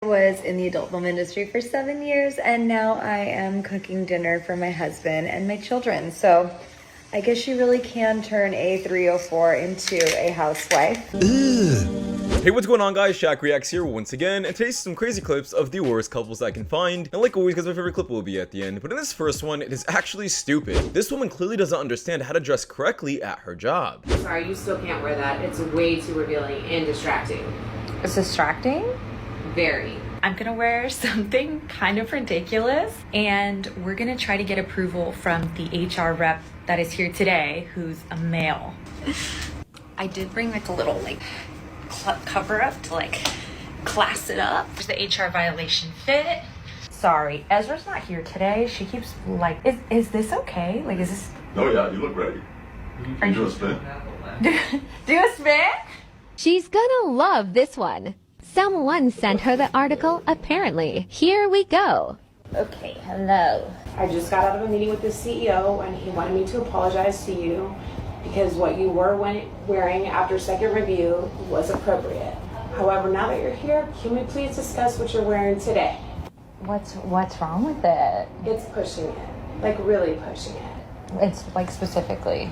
was in the adult film industry for 7 years, and now I am cooking dinner for my husband and my children. So I guess you really can turn a 304 into a housewife. Hey, what's going on, guys? Shaq Reacts here once again, and today's some crazy clips of the worst couples I can find. And like always, because my favorite clip will be at the end, but in this first one, it is actually stupid. This woman clearly doesn't understand how to dress correctly at her job. Sorry, you still can't wear that. It's way too revealing and distracting. It's distracting? Very. I'm gonna wear something kind of ridiculous, and we're gonna try to get approval from the HR rep that is here today, who's a male. I did bring like a little cover up to class it up. There's the HR violation fit. Sorry, Ezra's not here today. She keeps is this okay? Is this? Oh yeah, you look ready. You do a spin. Do a spin? She's gonna love this one. Someone sent her the article, apparently. Here we go. Okay, hello. I just got out of a meeting with the CEO and he wanted me to apologize to you because what you were wearing after second review was appropriate. However, now that you're here, can we please discuss what you're wearing today? What's wrong with it? It's pushing it. Really pushing it. It's specifically.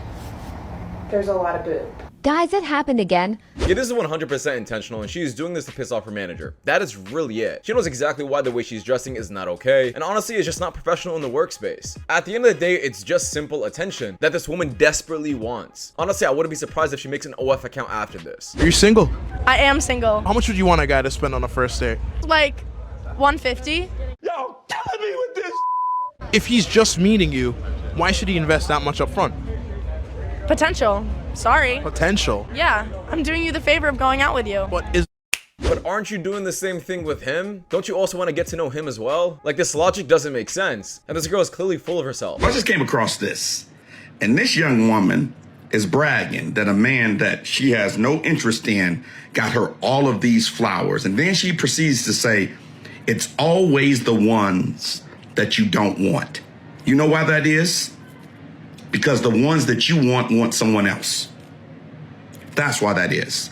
There's a lot of boob. Guys, it happened again. Yeah, this is 100% intentional, and she is doing this to piss off her manager. That is really it. She knows exactly why the way she's dressing is not okay, and honestly, it's just not professional in the workspace. At the end of the day, it's just simple attention that this woman desperately wants. Honestly, I wouldn't be surprised if she makes an OF account after this. Are you single? I am single. How much would you want a guy to spend on a first date? Like 150. Yo, killing me with this. If he's just meeting you, why should he invest that much up front? Potential. Sorry. Potential. Yeah, I'm doing you the favor of going out with you. But aren't you doing the same thing with him? Don't you also want to get to know him as well? This logic doesn't make sense. And this girl is clearly full of herself. I just came across this, and this young woman is bragging that a man that she has no interest in got her all of these flowers. And then she proceeds to say, it's always the ones that you don't want. You know why that is? Because the ones that you want someone else. That's why that is.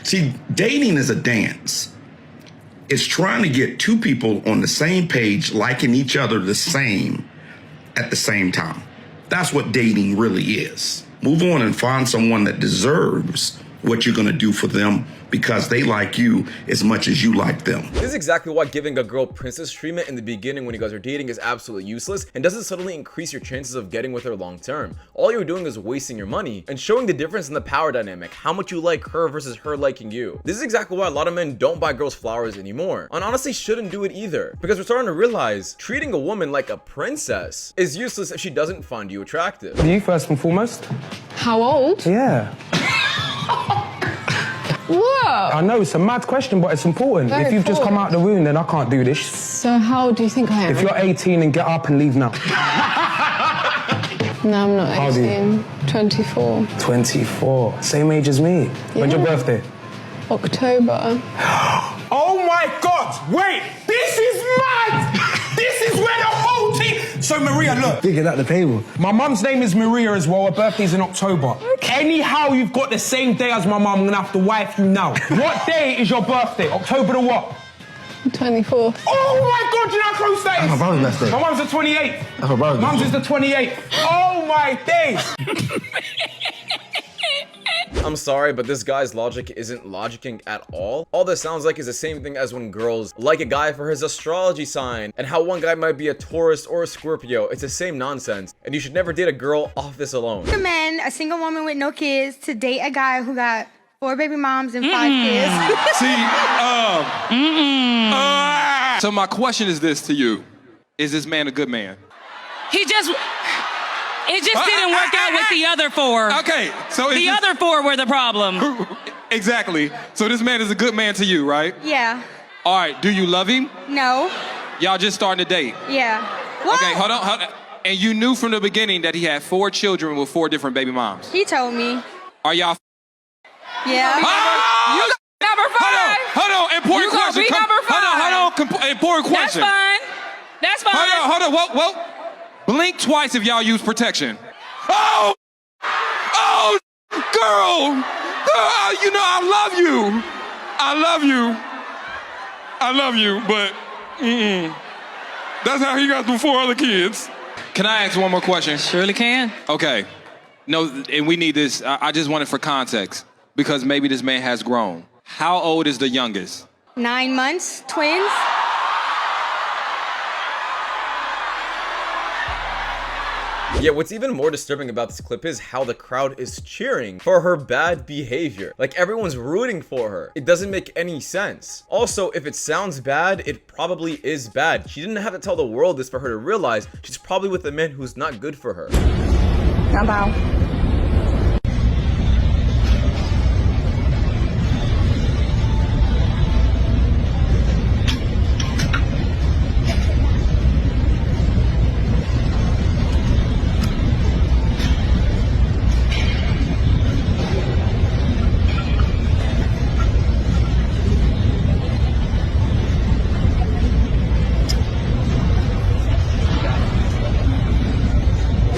See, dating is a dance. It's trying to get two people on the same page, liking each other the same at the same time. That's what dating really is. Move on and find someone that deserves what you're gonna do for them because they like you as much as you like them. This is exactly why giving a girl princess treatment in the beginning when you guys are dating is absolutely useless and doesn't suddenly increase your chances of getting with her long term. All you're doing is wasting your money and showing the difference in the power dynamic, how much you like her versus her liking you. This is exactly why a lot of men don't buy girls flowers anymore, and honestly shouldn't do it either, because we're starting to realize treating a woman like a princess is useless if she doesn't find you attractive. You first and foremost? How old? Yeah. Whoa! I know, it's a mad question, but it's important. Very if you've just come out of the womb, then I can't do this. So how old do you think I am? If you're 18, then get up and leave now. No, I'm not How old are you? 18. 24. 24. Same age as me. When's your birthday? October. Oh my God! Wait! This is mad! This is where the whole team... So Maria, look. Figure that the table. My mum's name is Maria as well. Her birthday's in October. Okay. Anyhow, you've got the same day as my mum. I'm gonna have to wife you now. What day is your birthday? October the what? 24th. Oh my God, do you know how close that is? That's my brother's birthday. My mum's the 28th. That's my brother's Mum's birthday. is the 28th. Oh my days. I'm sorry, but this guy's logic isn't logicking at all. All this sounds like is the same thing as when girls like a guy for his astrology sign and how one guy might be a Taurus or a Scorpio. It's the same nonsense, and you should never date a girl off this alone. Recommend a single woman with no kids to date a guy who got 4 baby moms and 5 kids. So my question is this to you. Is this man a good man? It just didn't work out with the other 4. Okay, so the other 4 were the problem. Exactly. So this man is a good man to you, right? Yeah. All right, do you love him? No. Y'all just starting to date? Yeah. What? Okay, hold on. And you knew from the beginning that he had 4 children with 4 different baby moms? He told me. Are y'all Yeah. Oh! You number 5. Hold on, important You question. Be number 5. Hold on, important question. That's fine. Hold on, whoa. Blink twice if y'all use protection. Oh, girl, you know I love you. I love you, but that's how he got through 4 other kids. Can I ask one more question? Surely can. Okay. No, and we need this. I just want it for context because maybe this man has grown. How old is the youngest? 9 months, twins. Yeah, what's even more disturbing about this clip is how the crowd is cheering for her bad behavior. Like, everyone's rooting for her. It doesn't make any sense. Also, if it sounds bad, it probably is bad. She didn't have to tell the world this for her to realize she's probably with a man who's not good for her. Bow.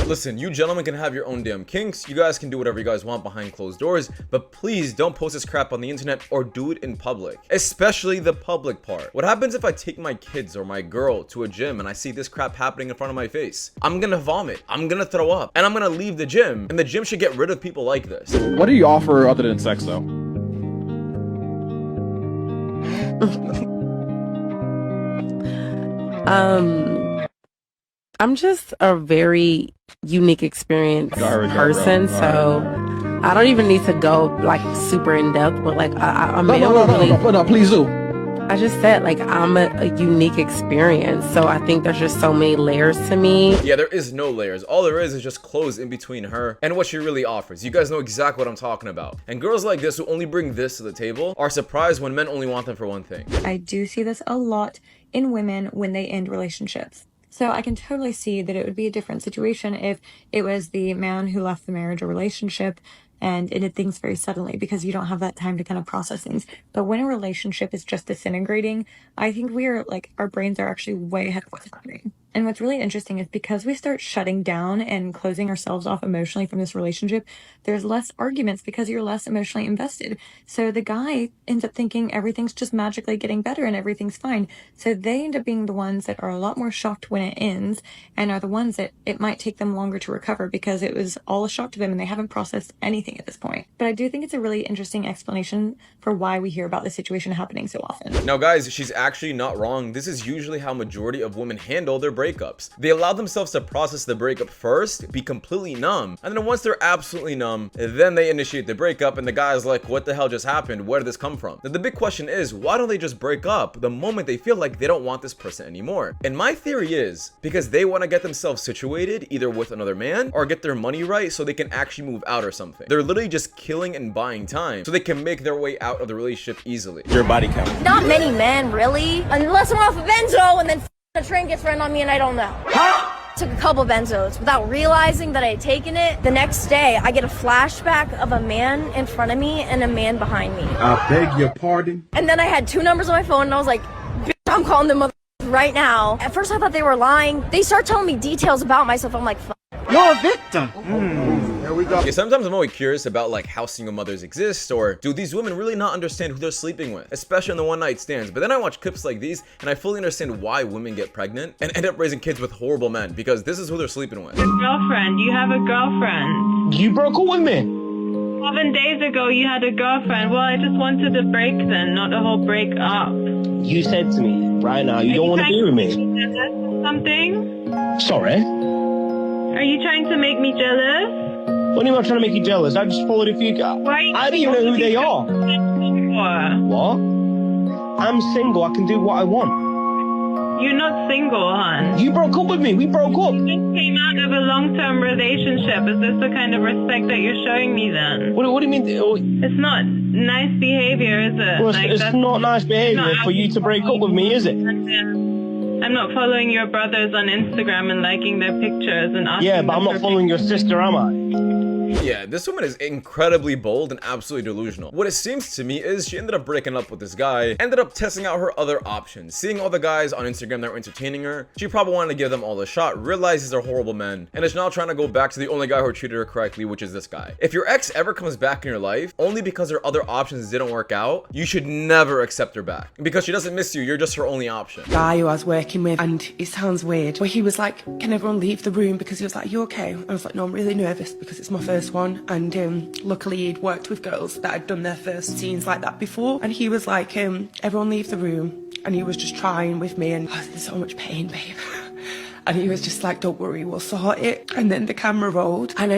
Listen, you gentlemen can have your own damn kinks. You guys can do whatever you guys want behind closed doors, but please don't post this crap on the internet or do it in public, especially the public part. What happens if I take my kids or my girl to a gym and I see this crap happening in front of my face? I'm gonna vomit, I'm gonna throw up, and I'm gonna leave the gym, and the gym should get rid of people like this. What do you offer other than sex, though? I'm just a very unique experience person, so I don't even need to go like super in depth, but like No, please do. I just said like I'm a unique experience, so I think there's just so many layers to me. Yeah, there is no layers. All there is just clothes in between her and what she really offers. You guys know exactly what I'm talking about. And girls like this who only bring this to the table are surprised when men only want them for one thing. I do see this a lot in women when they end relationships. So I can totally see that it would be a different situation if it was the man who left the marriage or relationship and ended things very suddenly because you don't have that time to kind of process things. But when a relationship is just disintegrating, I think we are like, our brains are actually way ahead of what's happening. And what's really interesting is because we start shutting down and closing ourselves off emotionally from this relationship, there's less arguments because you're less emotionally invested. So the guy ends up thinking everything's just magically getting better and everything's fine. So they end up being the ones that are a lot more shocked when it ends and are the ones that it might take them longer to recover because it was all a shock to them and they haven't processed anything at this point. But I do think it's a really interesting explanation for why we hear about this situation happening so often. Now guys, she's actually not wrong. This is usually how majority of women handle their breakups. They allow themselves to process the breakup first, be completely numb, and then once they're absolutely numb, then they initiate the breakup and the guy's like, what the hell just happened? Where did this come from? Now the big question is, why don't they just break up the moment they feel like they don't want this person anymore? And my theory is because they want to get themselves situated either with another man or get their money right so they can actually move out or something. They're literally just killing and buying time so they can make their way out of the relationship easily. Your body count. Not many men, really. Unless I'm off a benzo and then a train gets run on me and I don't know. Took a couple benzos without realizing that I had taken it. The next day, I get a flashback of a man in front of me and a man behind me. I beg your pardon? And then I had 2 numbers on my phone and I was like, bitch, I'm calling them right now. At first I thought they were lying. They start telling me details about myself. I'm like, You're a victim. Here we go. Yeah, sometimes I'm always curious about like how single mothers exist, or do these women really not understand who they're sleeping with, especially in the one night stands. But then I watch clips like these and I fully understand why women get pregnant and end up raising kids with horrible men, because this is who they're sleeping with. Girlfriend, you have a girlfriend. You broke up with me. 7 days ago you had a girlfriend. Well, I just wanted to break then, not a whole break up. You said to me right now you don't want to be with me. Something? Sorry. Are you trying to make me jealous? What do you mean I'm trying to make you jealous? I just followed a few guys. I don't even know who they are. What? I'm single. I can do what I want. You're not single, hon. You broke up with me. We broke up. You just came out of a long-term relationship. Is this the kind of respect that you're showing me then? What do you mean? It's not nice behavior, is it? Well, it's not nice behavior for you to break up with me, is it? I'm not following your brothers on Instagram and liking their pictures and asking. Yeah, but I'm not following your sister, am I? Yeah, this woman is incredibly bold and absolutely delusional. What it seems to me is she ended up breaking up with this guy, ended up testing out her other options, seeing all the guys on Instagram that were entertaining her. She probably wanted to give them all a shot, realizes they're horrible men, and is now trying to go back to the only guy who treated her correctly, which is this guy. If your ex ever comes back in your life only because her other options didn't work out, you should never accept her back. Because she doesn't miss you, you're just her only option. Guy who I was working with, and it sounds weird, but he was like, can everyone leave the room? Because he was like, you okay? I was like, no, I'm really nervous because it's my first one. And luckily he'd worked with girls that had done their first scenes like that before. And he was like, everyone leave the room. And he was just trying with me, and I was in so much pain, babe. And he was just like, don't worry, we'll sort it. And then the camera rolled, and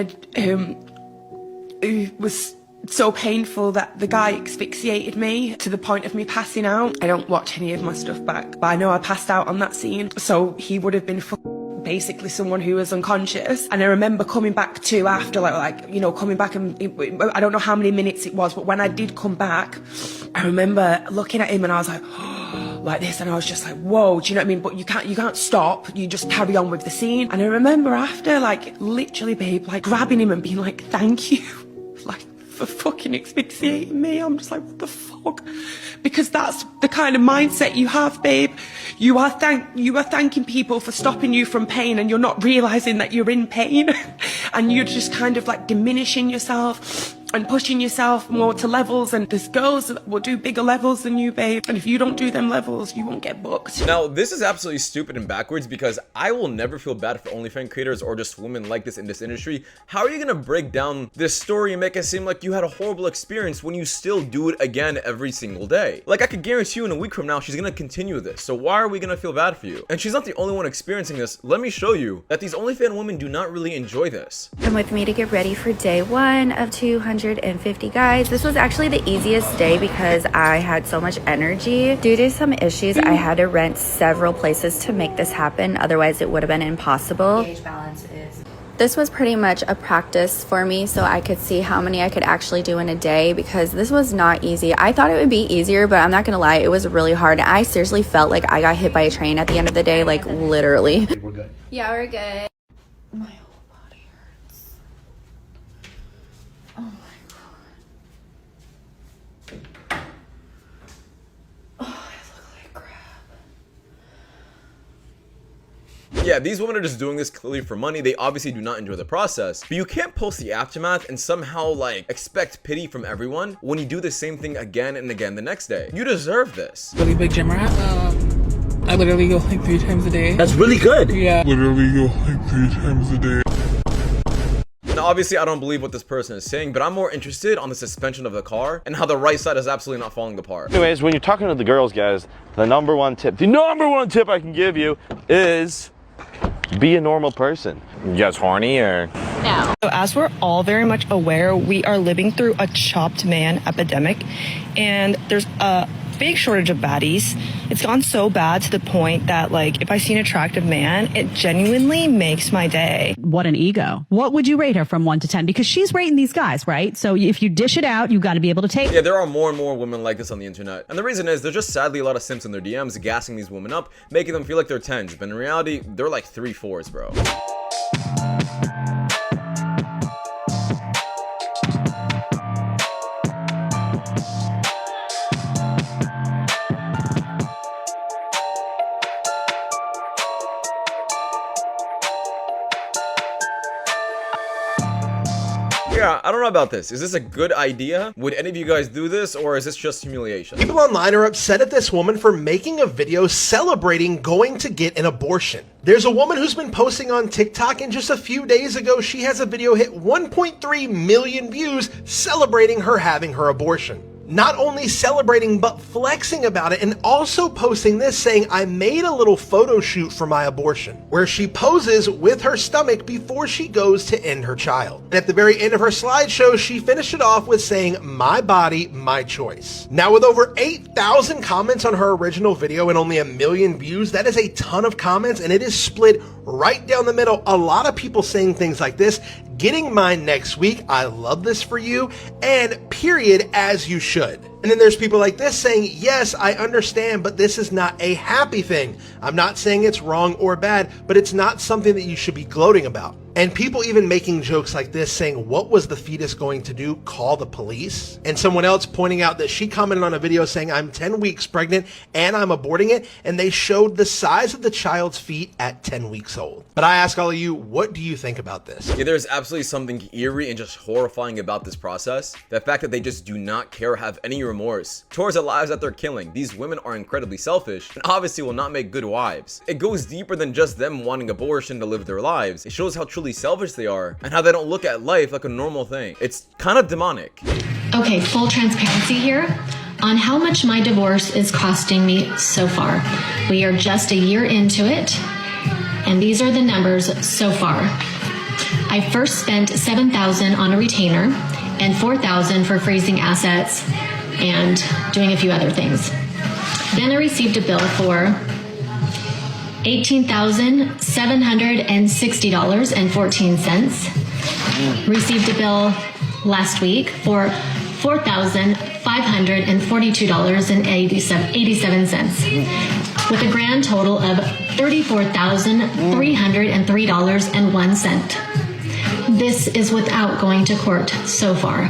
it was so painful that the guy asphyxiated me to the point of me passing out. I don't watch any of my stuff back, but I know I passed out on that scene. So he would have been basically someone who was unconscious. And I remember coming back to after, coming back, and I don't know how many minutes it was, but when I did come back, I remember looking at him and I was like, like this, and I was just like, whoa, do you know what I mean? But you can't stop, you just carry on with the scene. And I remember after, like, literally, babe, like grabbing him and being like, thank you, like, for fucking asphyxiating me. I'm just like, what the fuck? Because that's the kind of mindset you have, babe. You are thanking people for stopping you from pain, and you're not realizing that you're in pain. And you're just kind of like diminishing yourself and pushing yourself more to levels, and there's girls that will do bigger levels than you, babe, and if you don't do them levels, you won't get booked. Now, this is absolutely stupid and backwards, because I will never feel bad for OnlyFans creators or just women like this in this industry. How are you gonna break down this story and make it seem like you had a horrible experience when you still do it again every single day? Like, I could guarantee you in a week from now, she's gonna continue this, so why are we gonna feel bad for you? And she's not the only one experiencing this. Let me show you that these OnlyFans women do not really enjoy this. Come with me to get ready for day 1 of 250 guys. This was actually the easiest day because I had so much energy. Due to some issues, I had to rent several places to make this happen. Otherwise, it would have been impossible. This was pretty much a practice for me so I could see how many I could actually do in a day, because this was not easy. I thought it would be easier, but I'm not gonna lie, it was really hard. I seriously felt like I got hit by a train at the end of the day, like literally. We're good. Yeah, we're good. Yeah, these women are just doing this clearly for money. They obviously do not enjoy the process, but you can't post the aftermath and somehow like expect pity from everyone when you do the same thing again and again the next day. You deserve this. Really big gym rat. I literally go like 3 times a day. That's really good. Yeah. Literally go like 3 times a day. Now, obviously, I don't believe what this person is saying, but I'm more interested on the suspension of the car and how the right side is absolutely not falling apart. Anyways, when you're talking to the girls, guys, the number one tip I can give you is be a normal person. You guys horny or? No. So as we're all very much aware, we are living through a chopped man epidemic, and there's a big shortage of baddies. It's gone so bad to the point that, like, if I see an attractive man, it genuinely makes my day. What an ego. What would you rate her from 1 to 10? Because she's rating these guys, right? So if you dish it out, you got to be able to take. Yeah, there are more and more women like this on the internet. And the reason is there's just sadly a lot of simps in their DMs gassing these women up, making them feel like they're 10s. But in reality, they're like 3 4s, bro. Yeah, I don't know about this. Is this a good idea? Would any of you guys do this, or is this just humiliation? People online are upset at this woman for making a video celebrating going to get an abortion. There's a woman who's been posting on TikTok, and just a few days ago, she has a video hit 1.3 million views celebrating her having her abortion. Not only celebrating, but flexing about it, and also posting this saying, I made a little photo shoot for my abortion, where she poses with her stomach before she goes to end her child. And at the very end of her slideshow, she finished it off with saying, my body, my choice. Now, with over 8,000 comments on her original video and only 1 million views, that is a ton of comments, and it is split right down the middle. A lot of people saying things like this: getting mine next week, I love this for you, and period, as you should. And then there's people like this saying, yes, I understand, but this is not a happy thing. I'm not saying it's wrong or bad, but it's not something that you should be gloating about. And people even making jokes like this saying, what was the fetus going to do? Call the police? And someone else pointing out that she commented on a video saying, I'm 10 weeks pregnant and I'm aborting it. And they showed the size of the child's feet at 10 weeks old. But I ask all of you, what do you think about this? Yeah, there's absolutely something eerie and just horrifying about this process. The fact that they just do not care or have any remorse towards the lives that they're killing. These women are incredibly selfish and obviously will not make good wives. It goes deeper than just them wanting abortion to live their lives. It shows how truly selfish they are and how they don't look at life like a normal thing. It's kind of demonic. Okay, full transparency here on how much my divorce is costing me so far. We are just a year into it, and these are the numbers so far. I first spent $7,000 on a retainer and $4,000 for freezing assets and doing a few other things. Then I received a bill for $18,760.14. Received a bill last week for $4,542.87, with a grand total of $34,303.01. This is without going to court so far.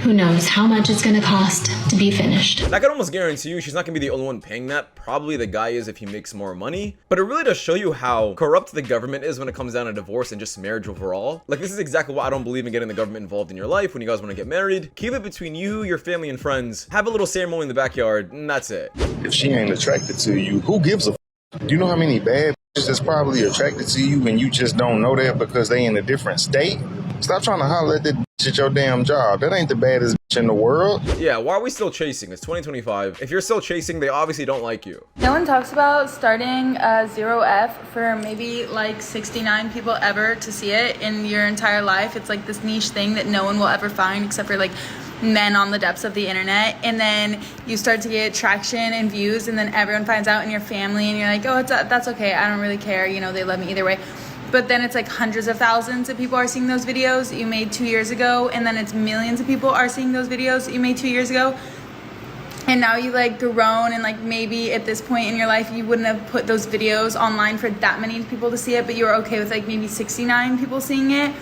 Who knows how much it's going to cost to be finished. And I can almost guarantee you she's not going to be the only one paying that. Probably the guy is if he makes more money. But it really does show you how corrupt the government is when it comes down to divorce and just marriage overall. Like, this is exactly why I don't believe in getting the government involved in your life when you guys want to get married. Keep it between you, your family, and friends. Have a little ceremony in the backyard, and that's it. If she ain't attracted to you, who gives a f? Do you know how many bad bitches that's probably attracted to you and you just don't know that because they in a different state? Stop trying to holler at that bitch at your damn job. That ain't the baddest bitch in the world. Yeah, why are we still chasing? It's 2025. If you're still chasing, they obviously don't like you. No one talks about starting 0F for maybe like 69 people ever to see it in your entire life. It's like this niche thing that no one will ever find except for like men on the depths of the internet. And then you start to get traction and views, and then everyone finds out in your family, and you're like, oh, that's okay. I don't really care. You know, they love me either way. But then it's like hundreds of thousands of people are seeing those videos that you made 2 years ago, and then it's millions of people are seeing those videos that you made 2 years ago. And now you like grown, and like maybe at this point in your life you wouldn't have put those videos online for that many people to see it, but you were okay with like maybe 69 people seeing it.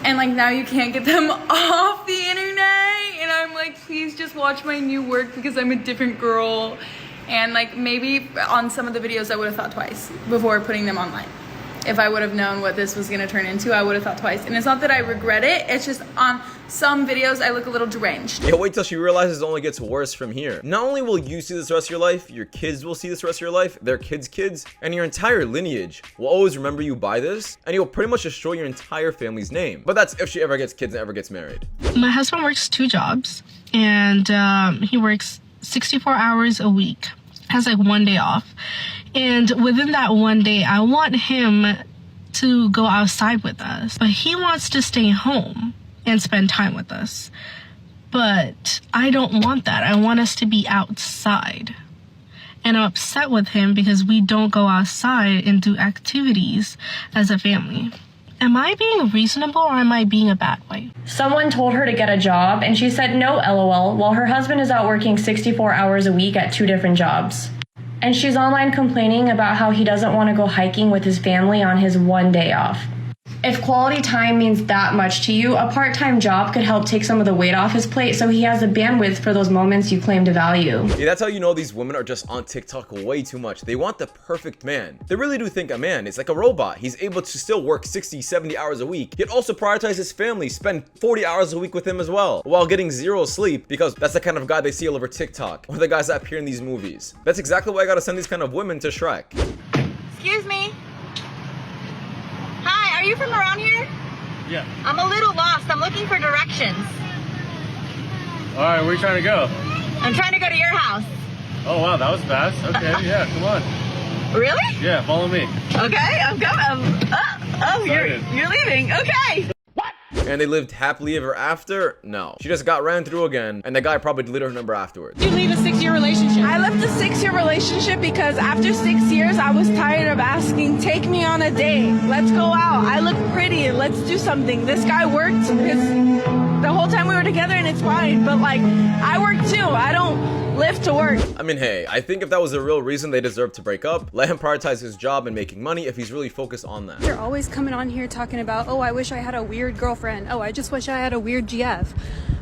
And like now you can't get them off the internet, and I'm like, please just watch my new work because I'm a different girl. And like maybe on some of the videos I would have thought twice before putting them online. If I would have known what this was going to turn into, I would have thought twice. And it's not that I regret it, it's just on some videos I look a little deranged. Yeah, wait till she realizes it only gets worse from here. Not only will you see this the rest of your life, your kids will see this the rest of your life, their kids, and your entire lineage will always remember you by this, and you'll pretty much destroy your entire family's name. But that's if she ever gets kids and ever gets married. My husband works 2 jobs, and he works 64 hours a week, has like 1 day off. And within that 1 day, I want him to go outside with us, but he wants to stay home and spend time with us. But I don't want that. I want us to be outside. And I'm upset with him because we don't go outside and do activities as a family. Am I being reasonable or am I being a bad wife? Someone told her to get a job and she said no, LOL, while her husband is out working 64 hours a week at 2 different jobs. And she's online complaining about how he doesn't want to go hiking with his family on his 1 day off. If quality time means that much to you, a part-time job could help take some of the weight off his plate so he has the bandwidth for those moments you claim to value. Yeah, that's how you know these women are just on TikTok way too much. They want the perfect man. They really do think a man is like a robot. He's able to still work 60, 70 hours a week, yet also prioritize his family, spend 40 hours a week with him as well, while getting 0 sleep, because that's the kind of guy they see all over TikTok, or the guys that appear in these movies. That's exactly why I gotta send these kind of women to Shrek. Excuse me. Hi, are you from around here? Yeah. I'm a little lost. I'm looking for directions. All right, where are you trying to go? I'm trying to go to your house. Oh, wow, that was fast. Okay, yeah, come on. Really? Yeah, follow me. Okay, I'm going. Oh, you're leaving. Okay. And they lived happily ever after? No. She just got ran through again, and the guy probably deleted her number afterwards. You leave a 6-year relationship? I left a 6-year relationship because after 6 years, I was tired of asking, take me on a date. Let's go out. I look pretty. Let's do something. This guy worked the whole time we were together, and it's fine. But like, I work too. I don't lift to work. I mean, hey, I think if that was the real reason they deserve to break up, let him prioritize his job and making money if he's really focused on that. They're always coming on here talking about, oh, I wish I had a weird girlfriend. Oh, I just wish I had a weird GF.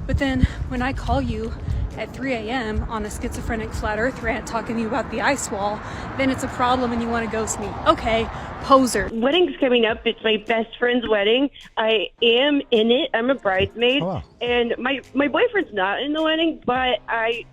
But then when I call you at 3 a.m. on a schizophrenic flat earth rant talking to you about the ice wall, then it's a problem and you want to ghost me. Okay, poser. Wedding's coming up. It's my best friend's wedding. I am in it. I'm a bridesmaid. Oh, wow. And my boyfriend's not in the wedding, but I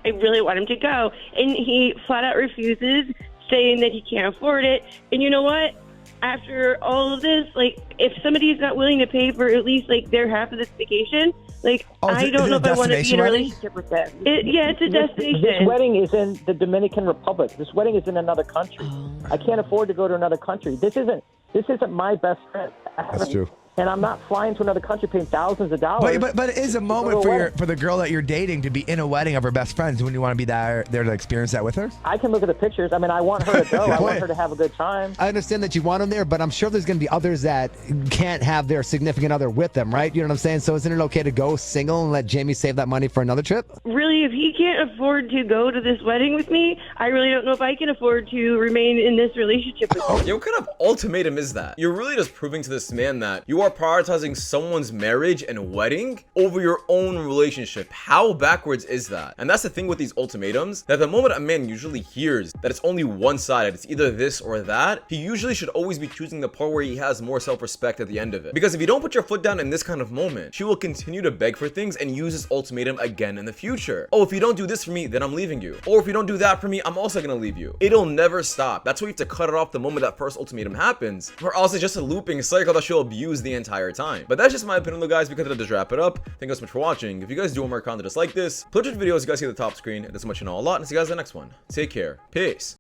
really want him to go. And he flat out refuses, saying that he can't afford it. And you know what? After all of this, like, if somebody's not willing to pay for at least, like, their half of this vacation, like, I don't know if I want to be in a relationship with them. Yeah, it's a destination. This wedding is in the Dominican Republic. This wedding is in another country. I can't afford to go to another country. This isn't my best friend. That's true. And I'm not flying to another country paying thousands of dollars. But it is a moment for the girl that you're dating to be in a wedding of her best friends. Wouldn't you want to be there to experience that with her? I can look at the pictures. I mean, I want her to go. I want her to have a good time. I understand that you want them there, but I'm sure there's going to be others that can't have their significant other with them, right? You know what I'm saying? So isn't it okay to go single and let Jamie save that money for another trip? Really, if he can't afford to go to this wedding with me, I really don't know if I can afford to remain in this relationship with him. Yeah, what kind of ultimatum is that? You're really just proving to this man that you are prioritizing someone's marriage and wedding over your own relationship. How backwards is that? And that's the thing with these ultimatums, that the moment a man usually hears that it's only one-sided, it's either this or that, he usually should always be choosing the part where he has more self-respect at the end of it. Because if you don't put your foot down in this kind of moment, she will continue to beg for things and use this ultimatum again in the future. Oh, if you don't do this for me, then I'm leaving you. Or if you don't do that for me, I'm also gonna leave you. It'll never stop. That's why you have to cut it off the moment that first ultimatum happens, or else it's just a looping cycle that she'll abuse the entire time. But that's just my opinion though, guys. Because to wrap it up, thank you guys so much for watching. If you guys do want more content just like this, please watch videos you guys see at the top screen. It does so much, you know, a lot, and see you guys in the next one. Take care. Peace.